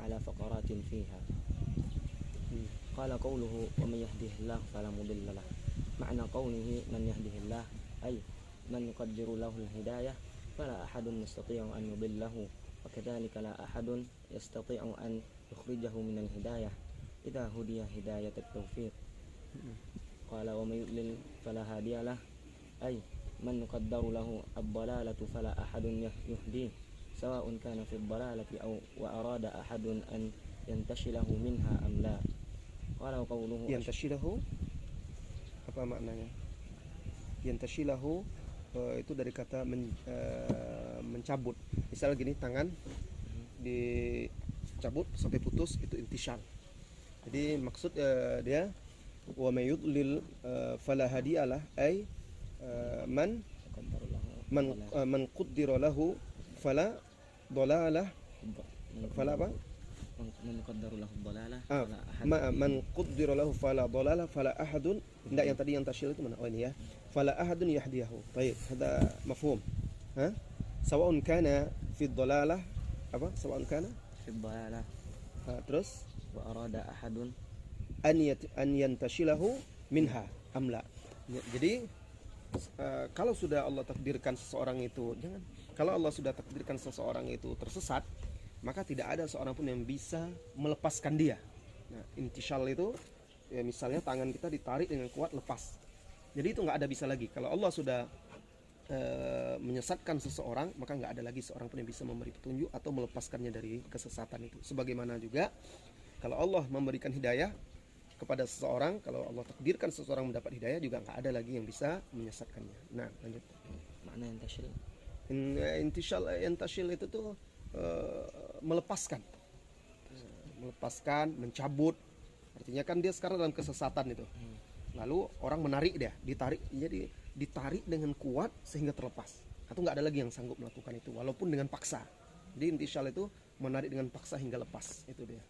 على فقرات فيها. قال قوله ومن يهده الله فلا مضل له. معنى قوله من يهده الله أي من يقدر له الهداية فلا أحد يستطيع أن يضله، وكذلك لا أحد يستطيع أن يخرجه من الهداية إذا هدي هداية التوفيق. قال ومن يضلل فلا هادي له أي من يقدر له الضلالة فلا أحد يهديه سواء كان في الضلالة أو وأراد أحد أن ينتشله منها أم لا. قال قوله Yantashilahu apa maknanya? Yantashilahu itu dari kata mencabut. Misal gini, tangan dicabut sampai putus, itu intishal. Jadi maksud dia wa may yudlil fala hadiyalah ay man qaddara lahu fala dalalah fala apa? من قدر له الضلالة man qaddara lahu fala dalalah fala ahadun. Tidak, yang tadi yang tasyil itu mana? Oh ini ya. Fala ahadun yahdiyahu. Baik, hada mafhum. Sawa'un kana fi dalalah apa? Sawa'un kana في الضلالة terus وأراد أحد an yantashilahu minha amla. Jadi kalau sudah Allah takdirkan seseorang itu kalau Allah sudah takdirkan seseorang itu tersesat, maka tidak ada seorang pun yang bisa melepaskan dia. Nah, intishal itu ya misalnya tangan kita ditarik dengan kuat, lepas. Jadi itu nggak ada bisa lagi. Kalau Allah sudah menyesatkan seseorang, maka nggak ada lagi seorang pun yang bisa memberi petunjuk atau melepaskannya dari kesesatan itu. Sebagaimana juga kalau Allah memberikan hidayah kepada seseorang, kalau Allah takdirkan seseorang mendapat hidayah, juga nggak ada lagi yang bisa menyesatkannya. Nah, lanjut. Makna yantashil. Yantashil itu tuh melepaskan, mencabut. Artinya kan dia sekarang dalam kesesatan itu. Lalu orang menarik dia, ditarik dengan kuat sehingga terlepas. Atau nggak ada lagi yang sanggup melakukan itu, walaupun dengan paksa. Jadi intishal itu menarik dengan paksa hingga lepas, itu dia.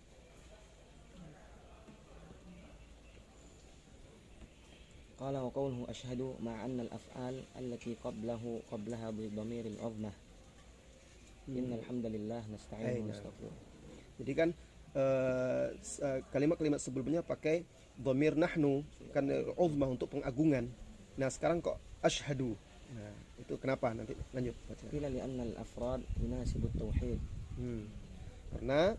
قال وقوله أشهد مع أن الأفعال التي قبلها بضمير العظمة إن الحمد لله نستعينه ونستغفره. Jadi kan kalimat-kalimat sebelumnya pakai dhamir nahnu, kan uzmah untuk pengagungan. Nah sekarang kok asyhadu. Nah itu kenapa? Nanti lanjut baca. Qila li anna al-afrad yunasibu at-tauhid. Karena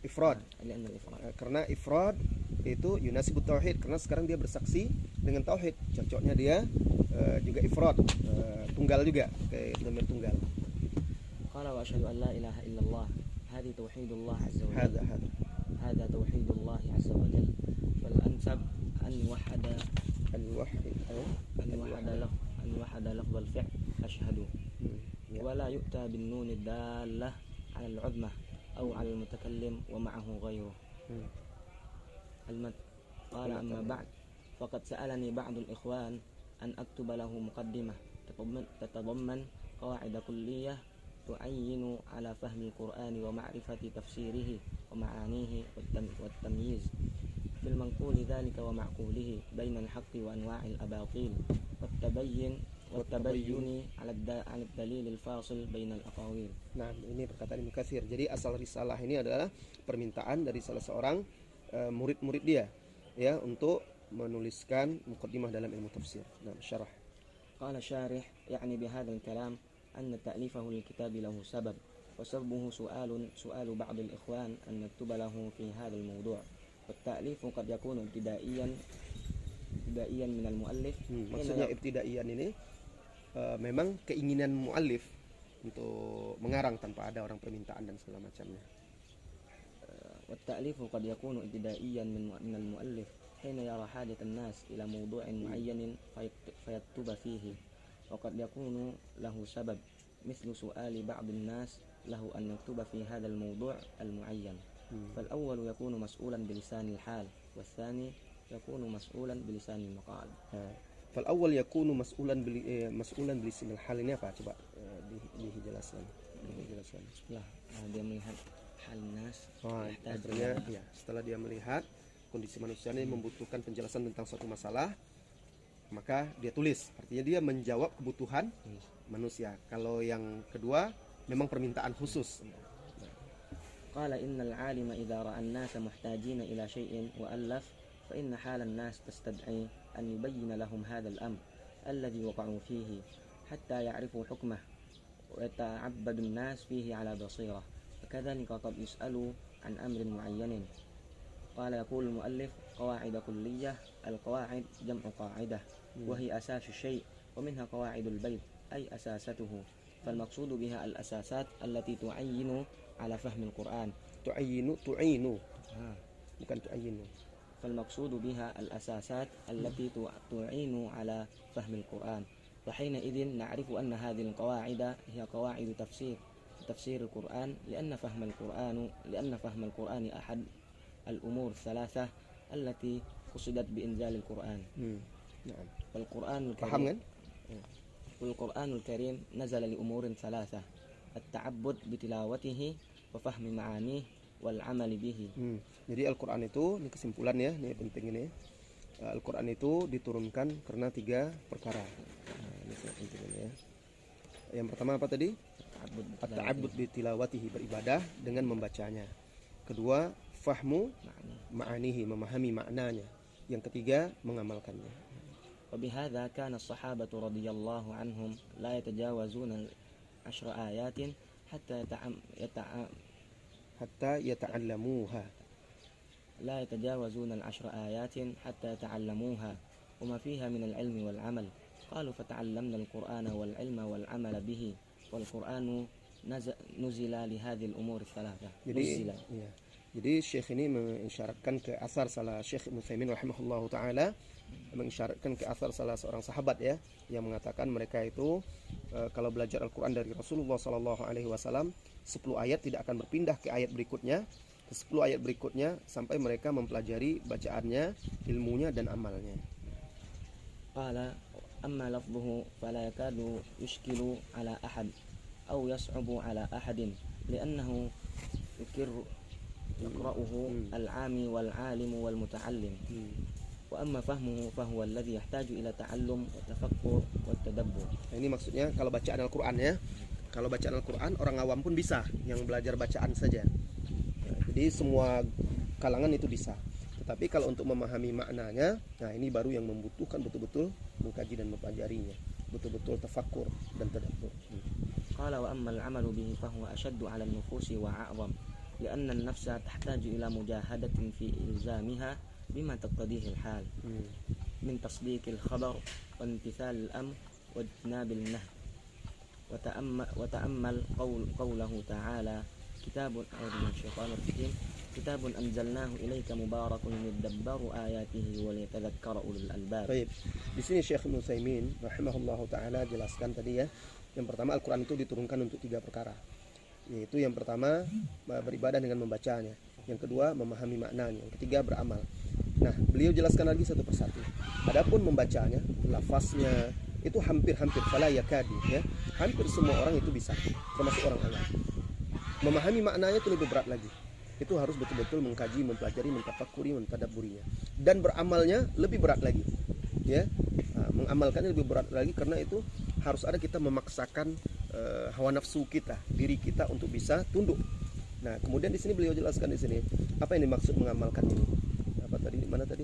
ifrad. Karena ifrad itu yunasibut tauhid, karena sekarang dia bersaksi dengan tauhid. Cocoknya dia juga ifrad, tunggal juga, kayak dhamir tunggal. Qala wa asyhadu an la ilaha illallah. Hadi tauhidullah azza wa jalla. Hada tauhidullah azza wa jalla. Fal ansab an yuwahhada lafdh al-fi'l ashhadu. Wa la yu'ta bin nun ad-dallah 'ala al-'udmah aw 'ala al-mutakallim wa ma'ahu ghayruhu. قال أما بعد فقد سألني بعض الإخوان أن أكتب له مقدمة تتضمن قواعد كلية تعين على فهم القرآن ومعرفة تفسيره ومعانيه والتمييز في المنقول ذلك ومعقوله بين الحق وأنواع الأباطيل والتبين على الدليل الفاصل بين الأقاويل. Nah, ini perkataan Ibnu Katsir. Jadi asal risalah ini adalah permintaan dari salah seorang murid-murid dia, ya, untuk menuliskan muqaddimah dalam ilmu tafsir. Nah, syarah. قال الشارح يعني بهذا الكلام أن تأليفه للكتاب له سبب وسببه سؤال بعض الإخوان أن نكتب له في هذا الموضوع والتأليف قد يكون ابتدائيا من المؤلف. Maksudnya ibtidaiyan ini memang keinginan muallif untuk mengarang tanpa ada orang permintaan dan segala macamnya. والتأليف قد يكون ابتدائيا من المؤلف حين يرى حاجة الناس إلى موضوع معين فيكتب فيه، وقد يكون له سبب مثل سؤال بعض الناس له أن يكتب في هذا الموضوع المعين. فالأول يكون مسؤولا بلسان الحال والثاني يكون مسؤولا بلسان المقال. فالأول يكون مسؤولا بلسان الحال ini apa? Coba dijelaskan. Setelah dia melihat hal nas, akhirnya ya, setelah dia melihat kondisi manusia ini membutuhkan penjelasan tentang suatu masalah, maka dia tulis. Artinya dia menjawab kebutuhan manusia. Kalau yang kedua memang permintaan khusus. قال إن العالم إذا رأى الناس محتاجين إلى شيء وألف فإن حال الناس تستدعي أن يبين لهم هذا الأمر الذي وقعوا فيه حتى يعرفوا حكمه ويتعبد الناس فيه على بصيرة، فكذلك قد يسألوا عن أمر معين. قال يقول المؤلف: قواعد كلية. القواعد جمع قاعدة وهي أساس الشيء، ومنها قواعد البيت أي أساسته، فالمقصود بها الأساسات التي تعين على فهم القرآن. تعين bukan tu'ayinu. فالمقصود بها الأساسات التي تعين على فهم القرآن، وحينئذ نعرف أن هذه القواعد هي قواعد تفسير القرآن، لأن فهم القرآن أحد الأمور الثلاثة التي قصدت بإنزال القرآن. نعم. والقرآن الكريم نزل لأمور ثلاثة: التعبد بتلاوته وفهم معانيه والعمل به. Jadi Al-Quran itu, ini kesimpulan ya, ini penting ini. Al-Quran itu diturunkan karena 3 perkara. Ini sangat penting ini ya. Yang pertama apa tadi? At-ta'abbud bi tilawatihi, beribadah dengan membacanya. Kedua, fahmu ma'anihi, memahami maknanya. Yang ketiga, mengamalkannya. وبهذا كان الصحابة رضي الله عنهم لا يتجاوزون 10 آيات حتى يتعلموها. لا يتجاوزون 10 آيات حتى يتعلموها وما فيها من العلم والعمل. قالوا فتعلمنا القرآن والعلم والعمل به، والقرآن نزل لهذه الأمور الثلاثة. Jadi Syekh ini mengisyaratkan ke asar salah Syekh Ibnu Utsaimin rahimahullahu taala, mengisyaratkan ke asar salah seorang sahabat ya, yang mengatakan mereka itu kalau belajar Al-Qur'an dari Rasulullah sallallahu alaihi wasallam 10 ayat tidak akan berpindah ke ayat berikutnya, ke 10 ayat berikutnya sampai mereka mempelajari bacaannya, ilmunya dan amalnya. Qala amma lafzuhu fala yakadu yushkilu ala ahad aw yas'ubu ala ahadin li'annahu يقرأه العامي والعالم والمتعلم، وأما فهمه فهو الذي يحتاج إلى تعلم والتفكر والتدبر. Ini maksudnya kalau bacaan Al-Quran ya, kalau bacaan Al-Quran orang awam pun bisa, yang belajar bacaan saja. Jadi semua kalangan itu bisa. Tetapi kalau untuk memahami maknanya, nah ini baru yang membutuhkan betul-betul mengkaji dan mempelajarinya, betul-betul tafakkur dan tadabbur. Qala wa amma al-'amalu bihi fahuwa ashaddu 'ala an-nufusi wa a'zam. لأن النفس تحتاج إلى مجاهدة في إلزامها بما تقتضيه الحال من تصديق الخبر وامتثال الأمر واجتناب النهي. وتأمل قوله تعالى: كتاب أنزلناه إليك مبارك ليدبروا آياته وليتذكر أولو الألباب. Baik. Di sini Syekh Ibnu Utsaimin rahimahullahu taala jelaskan tadi ya. Yang pertama Al-Qur'an itu diturunkan untuk 3 perkara. Yaitu yang pertama beribadah dengan membacanya, yang kedua memahami maknanya, yang ketiga beramal. Nah, beliau jelaskan lagi satu persatu. Adapun membacanya, lafaznya itu hampir-hampir fala yakadu ya. Hampir semua orang itu bisa, termasuk orang awam. Memahami maknanya itu lebih berat lagi. Itu harus betul-betul mengkaji, mempelajari, mentafakuri, mentadabburinya. Dan beramalnya lebih berat lagi. Ya. Nah, mengamalkannya lebih berat lagi karena itu harus ada kita memaksakan hawa nafsu kita, diri kita untuk bisa tunduk. Nah, kemudian di sini beliau jelaskan di sini apa yang dimaksud mengamalkan ini. Apa tadi? Mana tadi?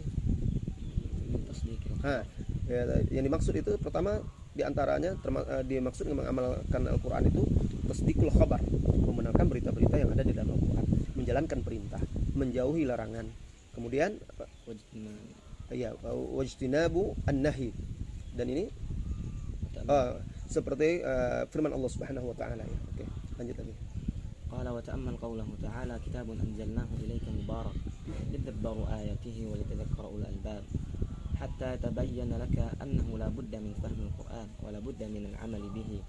Yang dimaksud itu pertama diantaranya dimaksud mengamalkan Al-Quran itu tasdiqul khabar, membenarkan berita-berita yang ada di dalam Al-Quran, menjalankan perintah, menjauhi larangan. Kemudian wajtinabu an-nahi. Dan ini seperti firman Allah Subhanahu wa taala ya. Oke, lanjut lagi. Qala wa ta'ammal qawlahu ta'ala kitabun anzalnahu ilayka mubarak lidabbaru ayatihi wa litadhakkara ulul albab hatta tabayyana laka annahu la budda min fahmi al-Qur'an wa la budda min al-'amali bihi.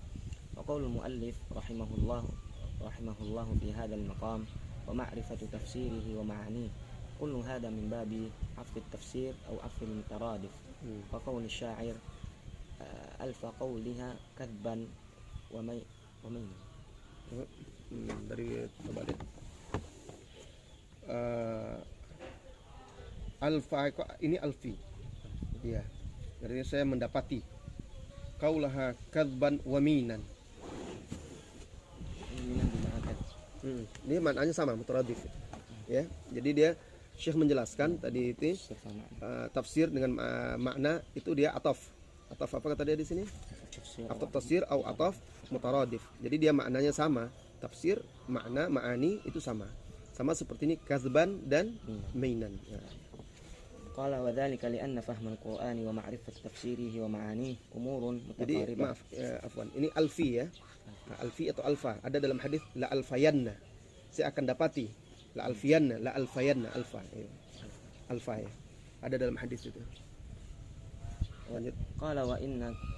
Wa qawlu al-muallif rahimahullah fi hadha al-maqam wa ma'rifatu tafsirihi wa ma'anihi kullu hadha min babi 'ath at-tafsir aw 'ath al-mutaradif. Wa qawl asy-sya'ir alfa qawliha kadban wa may dari coba deh alfa ini alfi ya, dari saya mendapati qaulaha kadban wa minan Ini maknanya sama, mutaradif. Ya. Jadi dia Syekh menjelaskan tadi itu tafsir dengan makna itu dia ataf. Ataf apa kata dia di sini? Ataf tafsir atau ataf mutaradif. Jadi dia maknanya sama. Tafsir, makna, ma'ani itu sama. Sama seperti ini kazban dan mainan. Ya. قال وذلك لأن فهم القرآن ومعرفة تفسيره ومعانيه أمور Jadi متقاربة. maaf, afwan. Ini alfi ya. Alfi atau alfa. Ada dalam hadis la alfayanna. Saya akan dapati. La alfiyanna, la alfayanna, alfa. Ya. Alfa ya. Ada dalam hadis itu. Lanjut. قال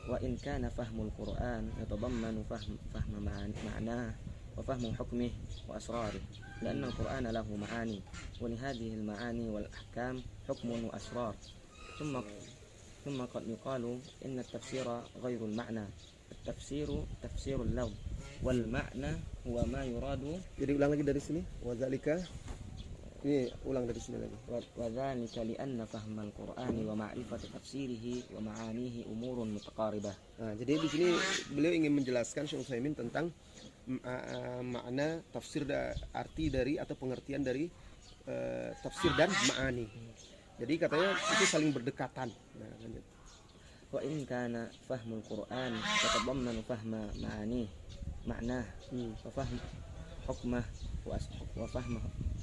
وإن كان فهم القرآن يتضمن فهم معناه وفهم حكمه وأسراره لأن القرآن له معاني ولهذه المعاني والأحكام حكم وأسرار ثم قد يقال إن التفسير غير المعنى التفسير تفسير اللفظ والمعنى هو ما يراد. Jadi ulang lagi dari sini. Wadzalika. Ini ulang dari sini lagi. وذلك لأن فهم القرآن ومعرفة تفسيره ومعانيه أمور متقاربة. Nah, jadi di sini beliau ingin menjelaskan Syekh Utsaimin tentang makna tafsir, arti dari atau pengertian dari tafsir dan ma'ani. Jadi katanya itu saling berdekatan. Nah, lanjut. وإن كان فهم القرآن يتضمن فهم معانيه معناه وفهم حكمه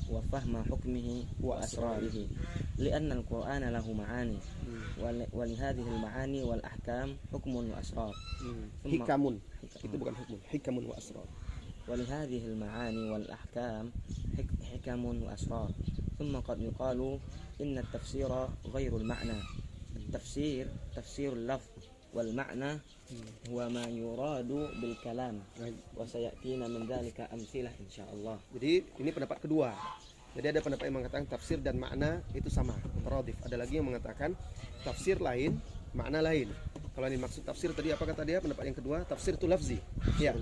وفهم حكمه وأسراره لأن القرآن له معاني ولهذه المعاني والأحكام حكم وأسرار. Hikamun. Itu bukan hukmun. Hikamun wa asrar. ولهذه المعاني والأحكام حكم وأسرار ثم قد يقال إن التفسير غير المعنى التفسير تفسير اللفظ والمعنى هو ما يراد بالكلام وسيأتينا من ذلك أمثلة إن شاء الله. Jadi ini pendapat kedua. Jadi ada pendapat yang mengatakan tafsir dan makna itu sama, mutaradif. Ada lagi yang mengatakan tafsir lain, makna lain. Kalau ini maksud tafsir tadi apa kata dia? Pendapat yang kedua, tafsir itu lafzi. Ya.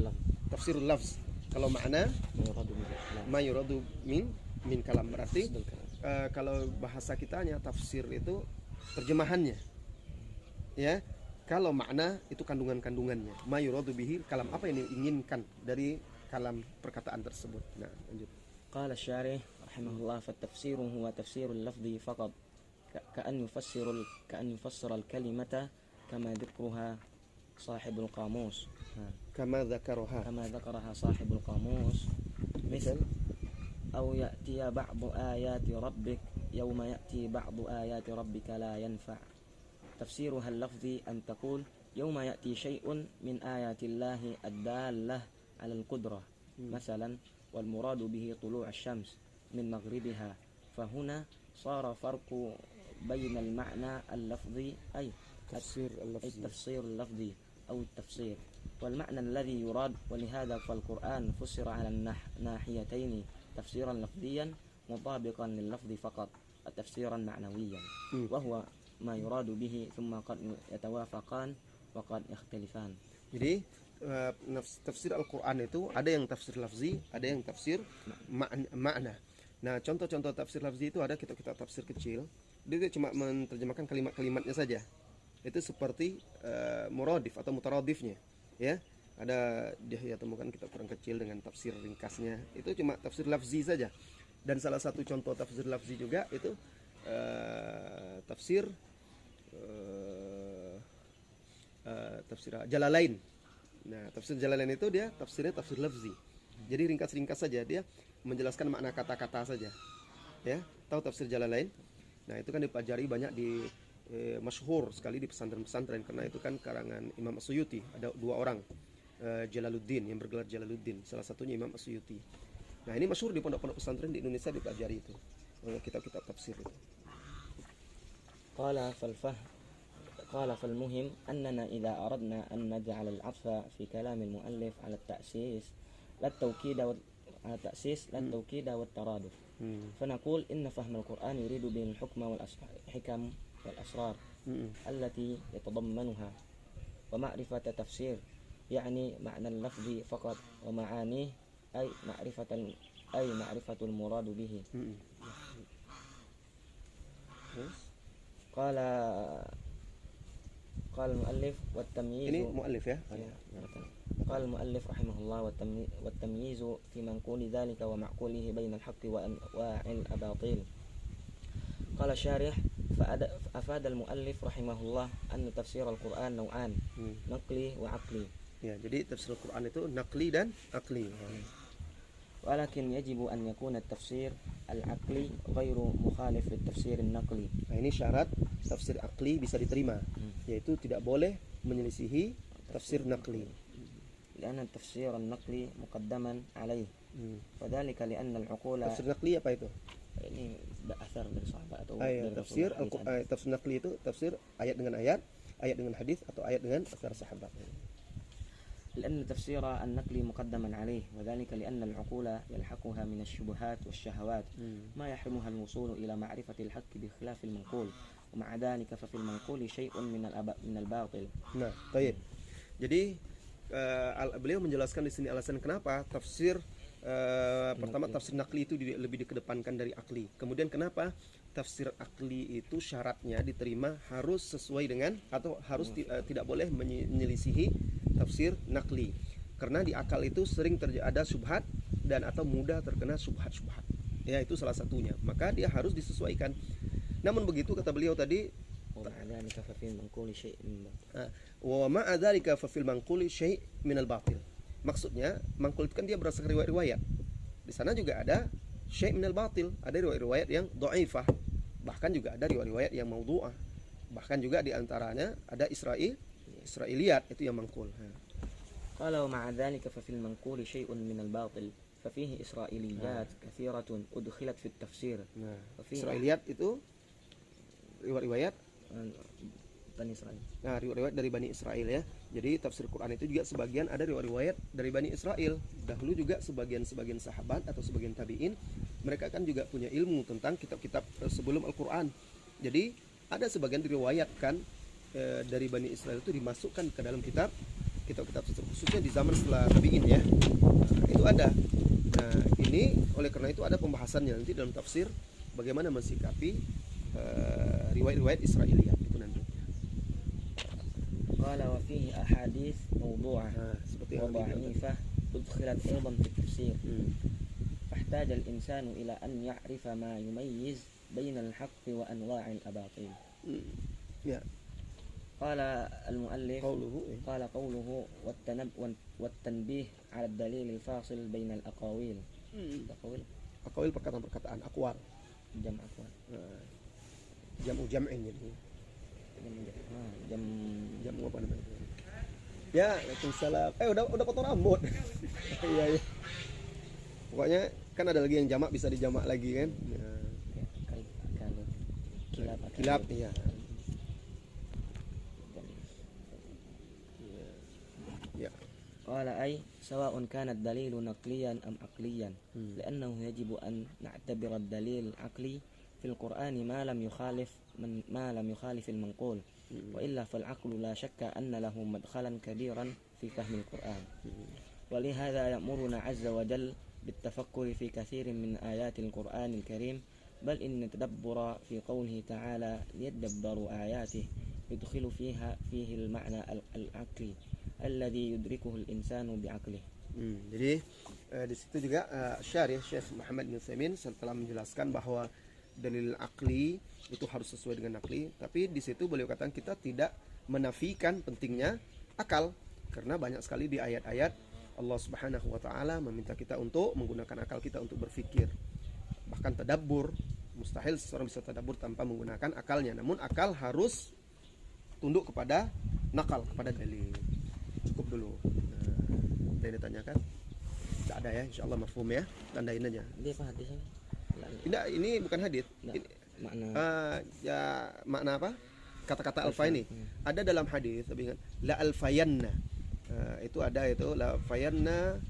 Tafsirul lafz. Kalau makna ma yuradu min kalam, berarti kalau bahasa kitanya tafsir itu terjemahannya. Ya. Kalau makna itu kandungan-kandungannya. Ma yuradu bihi kalam, apa yang diinginkan dari kalam perkataan tersebut. Nah, lanjut. قال الشارح رحمه الله فالتفسير هو تفسير اللفظ فقط كأن يفسر الكلمة كما ذكرها صاحب القاموس كما ذكرها صاحب القاموس مثل أو يأتي بعض آيات ربك يوم يأتي بعض آيات ربك لا ينفع تفسيرها اللفظي أن تقول يوم يأتي شيء من آيات الله الدالة على القدرة مثلا والمراد به طلوع الشمس من مغربها فهنا صار فرق بين المعنى اللفظي أي التفسير اللفظي أو التفسير والمعنى الذي يراد ولهذا فالقرآن فسر على الناحيتين تفسيرا لفظيا مطابقا لللفظ فقط تفسيرا معنويا وهو ما يراد به ثم قد يتوافقان وقد يختلفان. Jadi tafsir Al-Quran itu ada yang tafsir lafzi, ada yang tafsir makna. Nah, contoh-contoh tafsir lafzi itu ada kitab-kitab tafsir kecil. Dia cuma menerjemahkan kalimat-kalimatnya saja. Itu seperti muradif atau mutaradifnya, ya. Ada dia temukan kitab Quran kecil dengan tafsir ringkasnya. Itu cuma tafsir lafzi saja. Dan salah satu contoh tafsir lafzi juga itu tafsir Jalalain. Nah, tafsir Jalalain itu dia tafsirnya tafsir lafzi. Jadi ringkas-ringkas saja, dia menjelaskan makna kata-kata saja. Ya, tahu tafsir Jalalain? Nah, itu kan dipelajari banyak di masyhur sekali di pesantren-pesantren karena itu kan karangan Imam As-Suyuti. Ada dua orang, Jalaluddin yang bergelar Jalaluddin, salah satunya Imam As-Suyuti. Nah, ini masyhur di pondok-pondok pesantren di Indonesia dipelajari itu. Kitab-kitab tafsir itu. قال فالمهم أننا إذا أردنا أن نجعل العطف في كلام المؤلف على التأسيس لا التوكيد والترادف فنقول إن فهم القرآن يريد به الحكم والحكم والأسرار التي يتضمنها ومعرفة تفسير يعني معنى اللفظ فقط ومعانيه أي معرفة المراد به. قال المؤلف والتمييز. Ini muallif ya? Ya, قال المؤلف رحمه الله والتمييز في منقول ذلك ومعقوله بين الحق وأنواع الأباطيل. قال الشارح فأفاد المؤلف رحمه الله أن تفسير القرآن نوعان نقلي وعقلي. Ya, jadi tafsir Al-Quran itu naqli dan akli. ولكن يجب أن يكون التفسير العقلي غير مخالف للتفسير النقلي. Nah, ini syarat tafsir akli bisa diterima, yaitu tidak boleh menyelisihi tafsir naqli. لأن التفسير النقلي مقدما عليه. وذلك لأن العقول. Tafsir naqli apa itu? Ini asar dari sahabat atau Ayat dari tafsir Rasulullah. tafsir naqli itu tafsir ayat dengan ayat dengan hadis atau ayat dengan asar sahabat. لأن تفسير النقل مقدما عليه وذلك لأن العقول يلحقها من الشبهات والشهوات ما يحرمها الوصول إلى معرفة الحق بخلاف المنقول ومع ذلك ففي المنقول شيء من الباطل. Nah, baik. Jadi beliau menjelaskan di sini alasan kenapa tafsir pertama tafsir naqli itu lebih dikedepankan dari akli. Kemudian kenapa tafsir akli itu syaratnya diterima harus sesuai dengan atau harus tidak boleh menyelisihi tafsir naqli. Karena di akal itu sering ada syubhat dan atau mudah terkena syubhat-syubhat. Ya, itu salah satunya. Maka dia harus disesuaikan. Namun begitu kata beliau tadi, wa ma'a dzalika fa fil manquli syai' minal batil. Maksudnya, mangkul itu kan dia berdasarkan riwayat-riwayat. Di sana juga ada syai' minal batil, ada riwayat-riwayat yang dhaifah. Bahkan juga ada riwayat-riwayat yang maudhu'ah. Bahkan juga di antaranya ada Israiliyat itu yang mangkul. Kalau ma'a dzalika fa fil manquli syai'un minal batil ففيه إسرائيليات كثيرة أدخلت في التفسير. Israiliyat itu riwayat Bani Israel. Nah, riwayat dari Bani Israel ya. Jadi tafsir Quran itu juga sebagian ada riwayat dari Bani Israel. Dahulu juga sebagian sahabat atau sebagian tabi'in, mereka kan juga punya ilmu tentang kitab-kitab sebelum Al-Quran. Jadi ada sebagian diriwayatkan dari Bani Israel itu dimasukkan ke dalam kitab-kitab khususnya di zaman setelah tabi'in ya. Nah, itu ada. Nah, ini oleh karena itu ada pembahasannya nanti dalam tafsir bagaimana mensikapi riwayat-riwayat Israiliyat itu nanti. Qala wa fihi ahadits mawdu'ah seperti wa dha'ifah udkhilat aidan fi tafsir. Fahtaja al-insanu ila an ya'rifa ma yumayyiz baina al-haqqi wa anwa'il abatil. Ya. Qala al-muallif qala qawluhu wat-tanbih 'ala ad-dalil al-fasil baina al-aqawil. Aqawil perkataan-perkataan, aqwal. Jam aqwal. Jam'in jadi. Jam apa namanya? Ya, Waalaikumsalam. Udah potong rambut. Iya. Pokoknya kan ada lagi yang jamak bisa dijamak lagi kan. Kilab iya. قال أي سواء كان الدليل نقليا أم عقليا لأنه يجب أن نعتبر الدليل العقلي في القرآن ما لم يخالف المنقول وإلا فالعقل لا شك أن له مدخلا كبيرا في فهم القرآن ولهذا يأمرنا عز وجل بالتفكر في كثير من آيات القرآن الكريم بل إن التدبر في قوله تعالى ليدبروا آياته يدخل فيه المعنى العقلي الذي يدركه الإنسان بعقله. Jadi di situ juga Syarih Syekh Muhammad bin Utsaimin setelah menjelaskan bahwa dalil akli itu harus sesuai dengan akli, tapi di situ beliau katakan kita tidak menafikan pentingnya akal karena banyak sekali di ayat-ayat Allah Subhanahu wa taala meminta kita untuk menggunakan akal kita untuk berpikir. Bahkan tadabbur, mustahil seseorang bisa tadabbur tanpa menggunakan akalnya. Namun akal harus tunduk kepada nakal, kepada dalil. Cukup dulu. Ada yang ditanyakan? Tidak ada ya, insyaallah mafhum ya. Tandain aja. Dia apa hadisnya? Tidak, ini bukan hadis. Makna. Ya makna apa? Kata-kata alfa ini ada dalam hadis, tapi la alfayanna. Itu ada itu la fayanna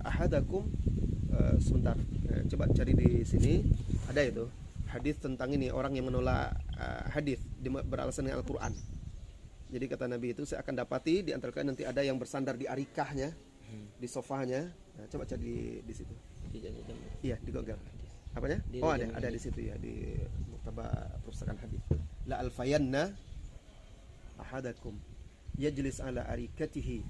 ahadakum. Sebentar, coba cari di sini. Ada itu hadis tentang ini orang yang menolak hadis beralasan dengan Al-Qur'an. Jadi kata Nabi itu saya akan dapati di antara kalian nanti ada yang bersandar di arikahnya, di sofanya. Nah, coba cari di situ. Iya, di Google. Apanya? Oh, ada di situ ya, di Muktaba Perpustakaan Hadis. La alfayanna ahadakum yajlis ala arikatihi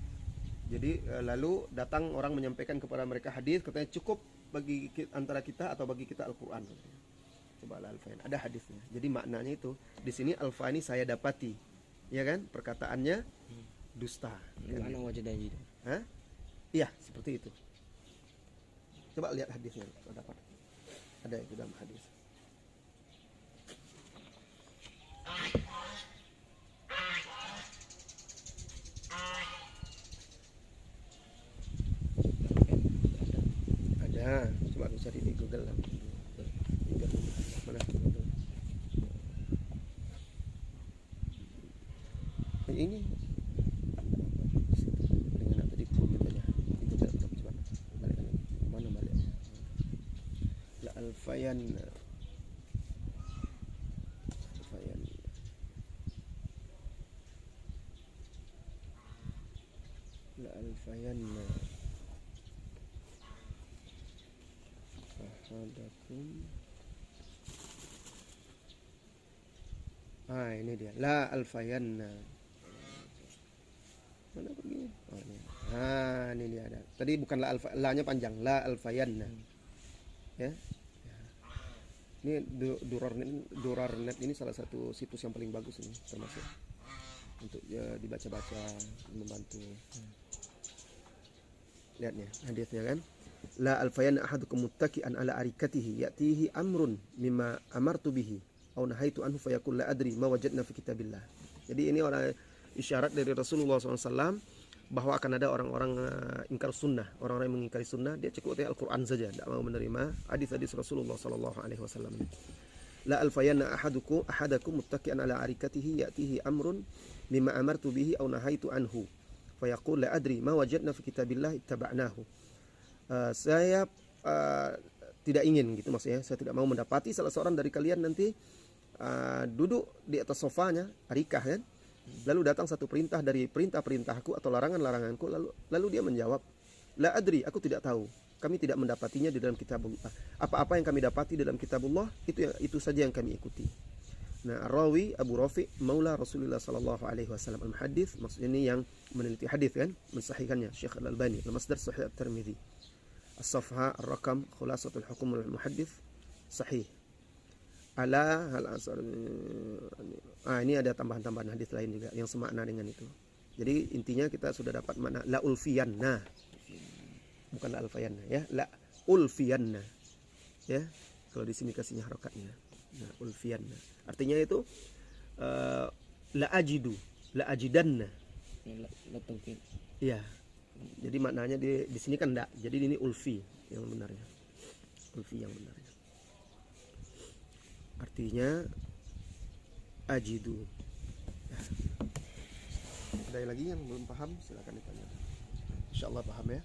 Jadi lalu datang orang menyampaikan kepada mereka hadis, katanya cukup bagi antara kita atau bagi kita Al-Qur'an. Coba al-fayan, ada hadisnya. Jadi maknanya itu di sini al-fani saya dapati, ya kan? Perkataannya dusta. Kan? Mana wajah dan jitu. Hah? Iya, seperti itu. Coba lihat hadisnya, kalau dapat. Ada itu dalam hadis. Ada, coba aku cari di Google lah. Mana? Ini dengan apa di Google aja. Di Google coba. Balik lagi. Mana balik? La Alfayan. Alfayan. La Alfayan. Ahadakum. Ini dia. La Alfayanna. Mana pergi? Oh, ini. Ini dia ada. Tadi bukan la-nya panjang, la Alfayanna. Ya. Ini Durarnet ini salah satu situs yang paling bagus ini termasuk untuk dibaca-baca, membantu. Lihatnya, hadisnya kan. La alfayanna ahadukum muttaki'an ala arikatihi ya'tihi amrun mimma amartu bihi aw nahaitu anhu fayaqul la adri ma wajadna fi kitabillah. Jadi ini orang isyarat dari Rasulullah SAW bahwa akan ada orang-orang ingkar sunnah, orang-orang yang mengingkari sunnah, dia cukup Al-Quran saja, tidak mau menerima hadis-hadis Rasulullah SAW. La alfayanna ahadakum muttaki'an ala arikatihi ya'tihi amrun mimma amartu bihi aw nahaitu anhu fayaqul la adri ma wajadna fi kitabillah ittaba'nahu. Saya tidak ingin gitu maksudnya, saya tidak mau mendapati salah seorang dari kalian nanti duduk di atas sofanya arikah kan, lalu datang satu perintah dari perintah-perintahku atau larangan-laranganku, lalu dia menjawab la adri, aku tidak tahu, kami tidak mendapatinya di dalam kitabullah, apa-apa yang kami dapati dalam kitabullah itu saja yang kami ikuti. Nah, Rawi Abu Rafi Maula Rasulullah sallallahu alaihi wasallam al-muhaddits, maksudnya ini yang meneliti hadis kan, mensahihkannya Syekh Al-Albani, Al-Masdar Sahih At-Tirmidzi. As-Safha Ar-Rakam Khulasatul Hukum Al-Muhaddits Sahih. Ala hal asar. Ini ada tambahan-tambahan hadis lain juga yang semakna dengan itu. Jadi intinya kita sudah dapat makna la ulfiyanna. Bukan la alfayanna ya, la ulfiyanna. Ya. Kalau di sini kasihnya harokatnya. Nah, ulfiyanna. Artinya itu la ajidu, la ajidanna. La tauhid. Iya. Jadi maknanya di sini kan enggak. Jadi ini ulfi yang benarnya. Ulfi yang benarnya. Artinya ajidu. Ada lagi yang belum paham silakan ditanya. Insyaallah paham ya.